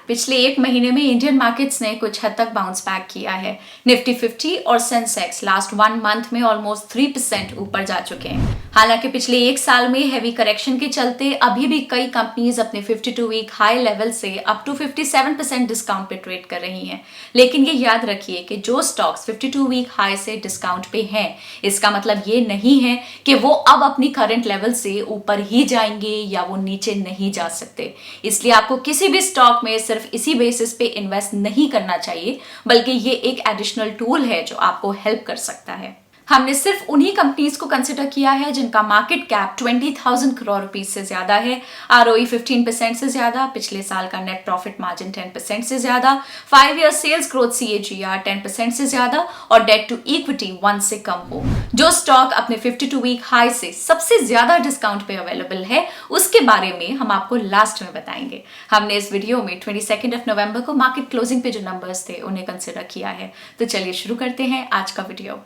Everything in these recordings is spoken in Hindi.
पिछले एक महीने में इंडियन मार्केट्स ने कुछ हद तक बाउंस बैक किया है। निफ्टी 50 और सेंसेक्स लास्ट 1 मंथ में ऑलमोस्ट 3% ऊपर जा चुके हैं। हालांकि पिछले एक साल में हैवी करेक्शन के चलते अभी भी कई कंपनीज अपने 52 वीक हाई लेवल से अप टू 57% डिस्काउंट पे ट्रेड कर रही हैं। लेकिन ये याद रखिए कि जो स्टॉक्स 52 वीक हाई से डिस्काउंट पे हैं, इसका मतलब ये नहीं है कि वो अब अपनी करंट लेवल से ऊपर ही जाएंगे या वो नीचे नहीं जा सकते। इसलिए आपको किसी भी स्टॉक में सिर्फ इसी बेसिस पे इन्वेस्ट नहीं करना चाहिए, बल्कि ये एक एडिशनल टूल है जो आपको हेल्प कर सकता है। हमने सिर्फ उन्हीं कंपनीज को कंसिडर किया है जिनका मार्केट कैप 20,000 करोड़ रुपीस से ज्यादा है, ROE 15% से ज्यादा, पिछले साल का नेट प्रॉफिट मार्जिन 10% से ज्यादा, 5 ईयर सेल्स ग्रोथ CAGR 10% से ज्यादा और डेट टू इक्विटी 1 से कम हो। जो स्टॉक अपने 52 वीक हाई से सबसे ज्यादा डिस्काउंट पे अवेलेबल है, उसके बारे में हम आपको लास्ट में बताएंगे। हमने इस वीडियो में 22 नवंबर को मार्केट क्लोजिंग पे जो नंबर्स थे उन्हें कंसिडर किया है। तो चलिए शुरू करते हैं आज का वीडियो।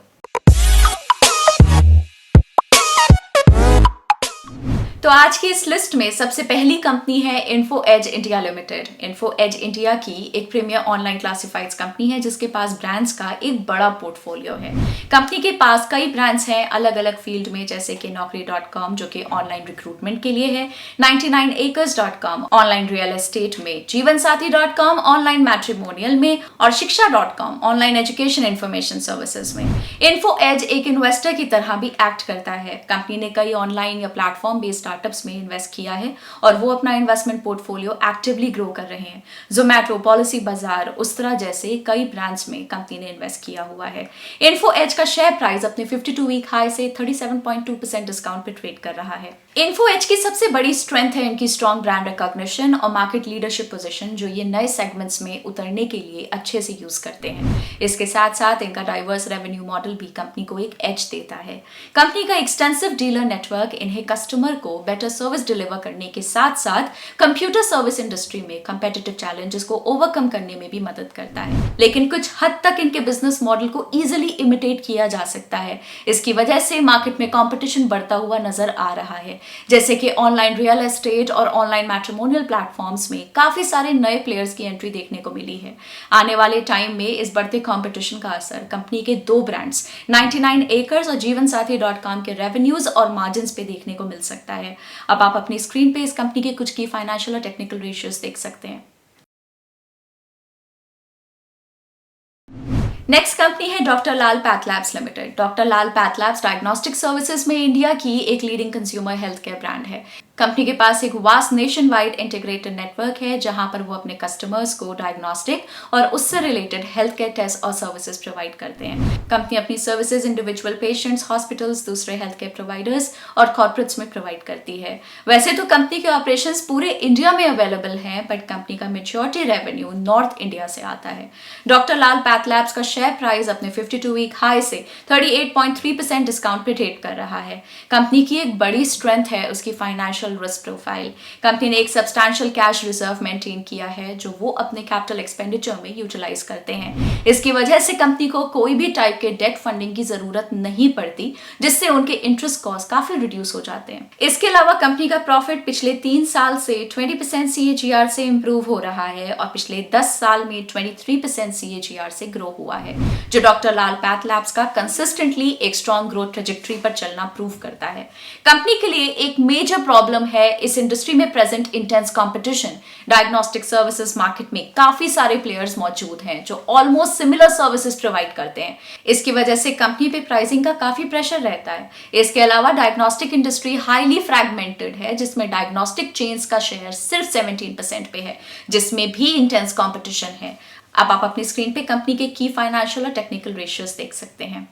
तो आज की इस लिस्ट में सबसे पहली कंपनी है Info Edge India limited. Info Edge India की एक प्रीमियर ऑनलाइन क्लासिफाइड्स कंपनी है जिसके पास ब्रांड्स का एक बड़ा पोर्टफोलियो है। कंपनी के पास कई ब्रांड्स हैं अलग अलग फील्ड में, जैसे कि naukri.com जो कि ऑनलाइन रिक्रूटमेंट के लिए है, 99acres.com ऑनलाइन रियल एस्टेट में, जीवनसाथी.com ऑनलाइन मैट्रिमोनियल में और शिक्षा.com ऑनलाइन एजुकेशन इंफॉर्मेशन सर्विसेज में। इन्फो एज एक इन्वेस्टर की तरह भी एक्ट करता है। कंपनी ने कई ऑनलाइन या प्लेटफॉर्म बेस्ड स्टार्टअप्स में इन्वेस्ट किया है और वो अपना इन्वेस्टमेंट पोर्टफोलियो एक्टिवली ग्रो कर रहे हैं। जोमैटो, पॉलिसी बाजार, उस्तरा जैसे कई ब्रांड्स में कंपनी ने इन्वेस्ट किया हुआ है। इन्फो एज का शेयर प्राइस अपने 52 वीक हाई से 37.2% डिस्काउंट पे ट्रेड कर रहा है। इन्फो एज की सबसे बड़ी स्ट्रेंथ है इनकी स्ट्रॉन्ग ब्रांड रिकॉग्निशन और मार्केट लीडरशिप पोजीशन, जो ये नए सेगमेंट्स में उतरने के लिए अच्छे से यूज करते हैं। इसके साथ साथ इनका डाइवर्स रेवेन्यू मॉडल भी कंपनी को एक एज देता है। कंपनी का एक्सटेंसिव डीलर नेटवर्क इन्हें कस्टमर को बेटर सर्विस डिलीवर करने के साथ साथ कंप्यूटर सर्विस इंडस्ट्री में कंपेटिटिव चैलेंजेस को ओवरकम करने में भी मदद करता है। लेकिन कुछ हद तक इनके बिजनेस मॉडल को इजीली इमिटेट किया जा सकता है। इसकी वजह से मार्केट में कंपटीशन बढ़ता हुआ नजर आ रहा है, जैसे कि ऑनलाइन रियल एस्टेट और ऑनलाइन मैट्रिमोनियल प्लेटफॉर्म्स में काफी सारे नए प्लेयर्स की एंट्री देखने को मिली है। आने वाले टाइम में इस बढ़ते कंपटीशन का असर कंपनी के दो ब्रांड्स 99acres और जीवनसाथी.com के रेवेन्यूज और मार्जिन पे देखने को मिल सकता है। अब आप अपनी स्क्रीन पे इस कंपनी के कुछ की फाइनेंशियल और टेक्निकल रेशियोज देख सकते हैं। नेक्स्ट कंपनी है डॉक्टर लाल पैथलैब्स लिमिटेड। डॉक्टर लाल पैथलैब्स डायग्नोस्टिक सर्विसेज में इंडिया की एक leading consumer health care brand है। कंपनी के पास एक vast nation wide integrated network है जहां पर वो अपने कस्टमर्स को डायग्नोस्टिक और उससे रिलेटेड हेल्थ केयर टेस्ट और सर्विसेज प्रोवाइड करते हैं। कंपनी अपनी सर्विसेज इंडिविजुअल पेशेंट्स, हॉस्पिटल्स, दूसरे हेल्थ केयर प्रोवाइडर्स और कॉर्पोरेट्स में प्रोवाइड करती है। वैसे तो कंपनी के ऑपरेशंस पूरे इंडिया में अवेलेबल हैं, बट कंपनी का मेजॉरिटी रेवेन्यू नॉर्थ इंडिया से आता है। डॉक्टर लाल पैथलैब्स का शेयर प्राइस अपने 52 वीक हाई से 38.3% डिस्काउंट पे ट्रेड कर रहा है। कंपनी की एक बड़ी स्ट्रेंथ है उसकी फाइनेंशियल रिस्क प्रोफाइल। कंपनी ने एक सब्सटैंशियल कैश रिजर्व मेंटेन किया है जो वो अपने कैपिटल एक्सपेंडिचर में यूटिलाइज करते हैं। इसकी वजह से कंपनी को कोई भी टाइप के डेट फंडिंग की जरूरत नहीं पड़ती, जिससे उनके इंटरेस्ट कॉस्ट काफी रिड्यूस हो जाते हैं। इसके अलावा कंपनी का प्रॉफिट पिछले 3 साल से 20% CAGR से इंप्रूव हो रहा है और पिछले 10 साल में 23% CAGR से ग्रो हुआ है, जो डॉक्टर लाल पैथलैब्स का कंसिस्टेंटली एक स्ट्रॉन्ग ग्रोथ ट्रेजेक्टरी पर चलना प्रूव करता है। कंपनी के लिए एक मेजर प्रॉब्लम है इस इंडस्ट्री में present intense competition. Diagnostic services market में काफी सारे प्लेयर्स मौजूद हैं जो ऑलमोस्ट सिमिलर सर्विसेज प्रोवाइड करते हैं। इसकी वजह से कंपनी पे प्राइसिंग का काफी प्रेशर रहता है। इसके अलावा डायग्नोस्टिक इंडस्ट्री हाईली फ्रैगमेंटेड है, जिसमें डायग्नोस्टिक चेन्स का शेयर सिर्फ 17% पे है, जिसमें भी इंटेंस कंपटीशन है। अब आप अपनी स्क्रीन पे कंपनी के की फाइनेंशियल और टेक्निकल रेशियोज देख सकते हैं।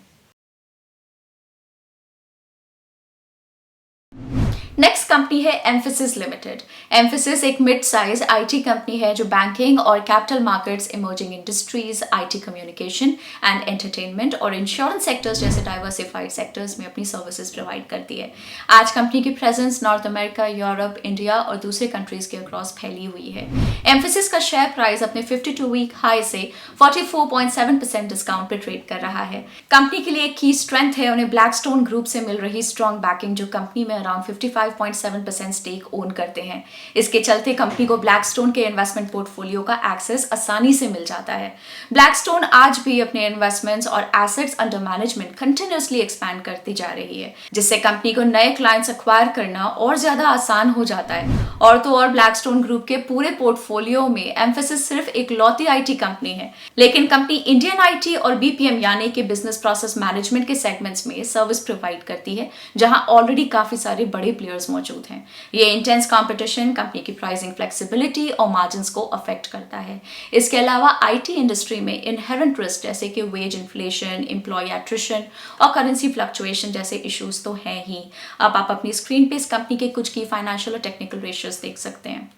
नेक्स्ट कंपनी है एम्फेसिस लिमिटेड। एम्फेसिस एक मिड साइज आईटी कंपनी है जो बैंकिंग और capital markets, emerging industries, IT communication and entertainment और इंश्योरेंस सेक्टर्स जैसे डाइवर्सिफाइड सेक्टर्स में अपनी सर्विसेज प्रोवाइड करती है। आज कंपनी की presence north America, Europe, India और दूसरे कंट्रीज के अक्रॉस फैली हुई है। एम्फेसिस का शेयर प्राइस अपने 52 वीक हाई से 44.7% डिस्काउंट पे ट्रेड कर रहा है। कंपनी के लिए एक की स्ट्रेंथ है उन्हें ब्लैकस्टोन ग्रुप से मिल रही स्ट्रॉन्ग बैकिंग, जो कंपनी में अराउंड 55 25.7% स्टेक ओन करते हैं। इसके चलते कंपनी को ब्लैकस्टोन के इन्वेस्टमेंट पोर्टफोलियो का एक्सेस आसानी से मिल जाता है। ब्लैकस्टोन आज भी अपने इन्वेस्टमेंट्स और assets under management continuously expand करती जा रही है, जिससे कंपनी को नए क्लाइंट्स एक्वायर करना और ज्यादा आसान हो जाता है। और तो और ब्लैकस्टोन ग्रुप के पूरे पोर्टफोलियो में एम्फेसिस सिर्फ एक लौती आईटी कंपनी है, लेकिन कंपनी इंडियन आईटी और बीपीएम यानी कि बिजनेस प्रोसेस मैनेजमेंट के सेगमेंट्स में सर्विस प्रोवाइड करती है, जहां ऑलरेडी काफी सारे बड़े प्लेयर्स मौजूद हैं। ये इंटेंस कंपटीशन कंपनी की प्राइसिंग फ्लेक्सिबिलिटी और मार्जिन्स को अफेक्ट करता है। इसके अलावा आईटी इंडस्ट्री में इनहेरेंट रिस्क जैसे कि वेज इन्फ्लेशन, एम्प्लॉय एट्रिशन और करेंसी फ्लक्चुएशन जैसे इश्यूज तो हैं ही। अब आप अपनी स्क्रीन पे इस कंपनी के कुछ की फाइनेंशियल और टेक्निकल रेशियोज देख सकते हैं।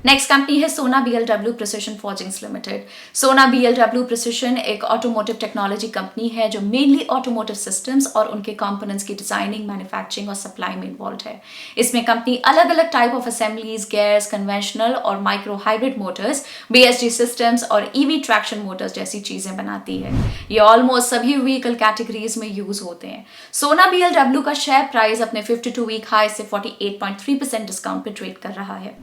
नेक्स्ट कंपनी है Sona BLW precision forgings limited. Sona BLW precision एक ऑटोमोटिव टेक्नोलॉजी कंपनी है जो मेनली ऑटोमोटिव सिस्टम्स और उनके कंपोनेंट्स की डिजाइनिंग, मैन्युफैक्चरिंग और सप्लाई में इन्वॉल्व है। इसमें कंपनी अलग अलग type of assemblies, gears, conventional और micro hybrid motors, BSD systems और ईवी ट्रैक्शन मोटर्स जैसी चीजें बनाती है। ये ऑलमोस्ट सभी व्हीकल कैटेगरीज में यूज होते हैं। सोना बीएलडब्ल्यू का शेयर प्राइस अपने 52 वीक हाई से 48.3% डिस्काउंट पे ट्रेड कर रहा है।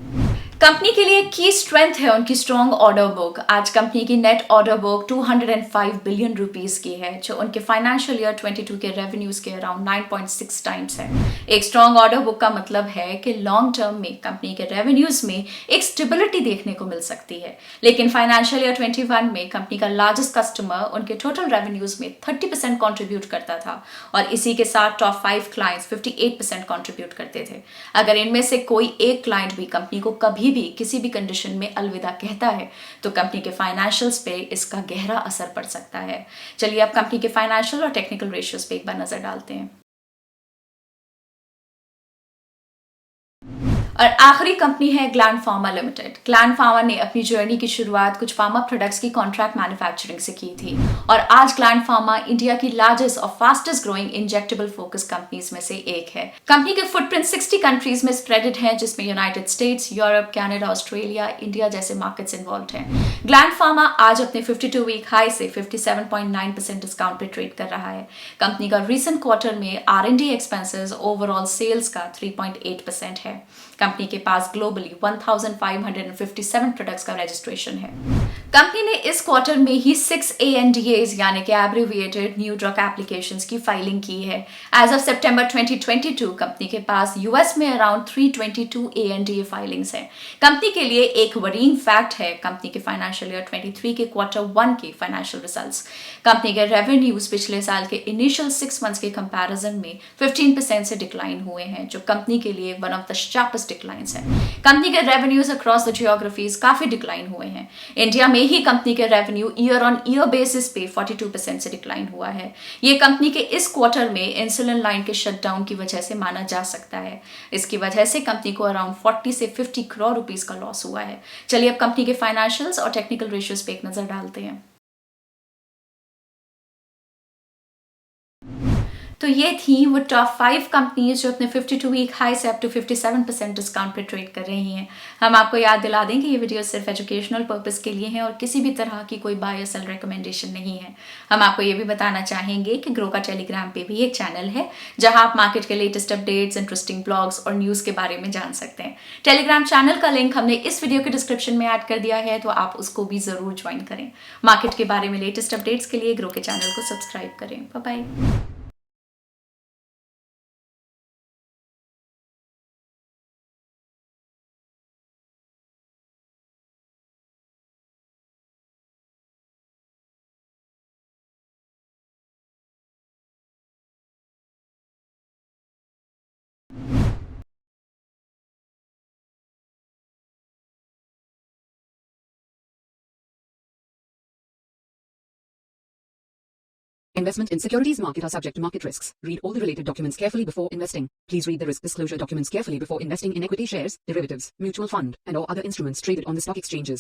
कंपनी के लिए की स्ट्रेंथ है उनकी स्ट्रॉन्ग ऑर्डर बुक। आज कंपनी की net order book 205 billion rupees की है, जो उनके फाइनेंशियल ईयर 22 के रेवेन्यूज के अराउंड 9.6 टाइम्स है। एक स्ट्रॉन्ग ऑर्डर बुक का मतलब है कि लॉन्ग टर्म में कंपनी के रेवेन्यूज में एक स्टेबिलिटी देखने को मिल सकती है। लेकिन फाइनेंशियल ईयर 21 में कंपनी का लार्जेस्ट कस्टमर उनके टोटल रेवेन्यूज में 30% कॉन्ट्रीब्यूट करता था और इसी के साथ टॉप 5 क्लाइंट्स 58% कॉन्ट्रीब्यूट करते थे। अगर इनमें से कोई एक क्लाइंट भी कंपनी को कभी भी किसी भी कंडीशन में अलविदा कहता है तो कंपनी के फाइनेंशियल्स पे इसका गहरा असर पड़ सकता है। चलिए अब कंपनी के फाइनेंशियल और टेक्निकल रेशियोज पे एक बार नजर डालते हैं। और आखिरी कंपनी है gland pharma limited. Gland pharma ने अपनी जर्नी की शुरुआत कुछ फार्मा प्रोडक्ट्स की कॉन्ट्रैक्ट मैन्युफैक्चरिंग से की थी और आज ग्लैंड फार्मा इंडिया की लार्जेस्ट और fastest growing injectable focus companies में से एक है। कंपनी के फुटप्रिंट 60 कंट्रीज में स्प्रेडेड है, जिसमें United states, Europe, Canada, Australia, India जैसे मार्केट्स इन्वॉल्व हैं। ग्लैंड फार्मा आज अपने 52 वीक हाई से 57.9% डिस्काउंट पे ट्रेड कर रहा है। कंपनी का रीसेंट क्वार्टर में R&D एक्सपेंसेस ओवरऑल सेल्स का 3.8% है। कंपनी के पास ग्लोबली 1557 प्रोडक्ट्स का रजिस्ट्रेशन है। कंपनी ने इस क्वार्टर में ही 6 ANDAs यानी कि एब्रिविएटेड न्यू ड्रग एप्लीकेशंस की फाइलिंग की है। एज ऑफ सितंबर 2022 कंपनी के पास यूएस में अराउंड 322 ANDA फाइलिंग्स हैं। कंपनी के लिए एक वरीन फैक्ट है कंपनी के फाइनेंशियल ईयर 23 के क्वार्टर 1 के फाइनेंशियल रिजल्ट्स। कंपनी के रेवेन्यूज पिछले साल के इनिशियल 6 मंथ्स के कंपैरिजन में 15% से डिक्लाइन हुए हैं, जो कंपनी के लिए one of the sharpest declines है। कंपनी के रेवेन्यूज अक्रॉस द जियोग्राफीज काफी डिक्लाइन हुए हैं। इंडिया में ही कंपनी के revenue year on year basis पे 42% से डिक्लाइन हुआ है। ये कंपनी के इस क्वार्टर में इंसुलिन लाइन के शटडाउन की वजह से माना जा सकता है। इसकी वजह से कंपनी को अराउंड 40 से 50 करोड़ रुपीस का लॉस हुआ है। चलिए अब कंपनी के फाइनेंशियल्स और टेक्निकल रेशियोज पे एक नजर डालते हैं। तो ये थी वो टॉप 5 कंपनीज जो अपने 52 वीक हाई से अप टू 57% डिस्काउंट पे ट्रेड कर रही हैं। हम आपको याद दिला दें कि ये वीडियो सिर्फ एजुकेशनल पर्पस के लिए है और किसी भी तरह की कोई बाय और सेल रिकमेंडेशन नहीं है। हम आपको ये भी बताना चाहेंगे कि ग्रो का टेलीग्राम पे भी एक चैनल है जहां आप मार्केट के लेटेस्ट अपडेट्स, इंटरेस्टिंग ब्लॉग्स और न्यूज के बारे में जान सकते हैं। टेलीग्राम चैनल का लिंक हमने इस वीडियो के डिस्क्रिप्शन में ऐड कर दिया है, तो आप उसको भी जरूर ज्वाइन करें। मार्केट के बारे में लेटेस्ट अपडेट्स के लिए ग्रो के चैनल को सब्सक्राइब करें। Bye bye. Investment in securities market are subject to market risks. Read all the related documents carefully before investing. Please read the risk disclosure documents carefully before investing in equity shares, derivatives, mutual fund, and or other instruments traded on the stock exchanges.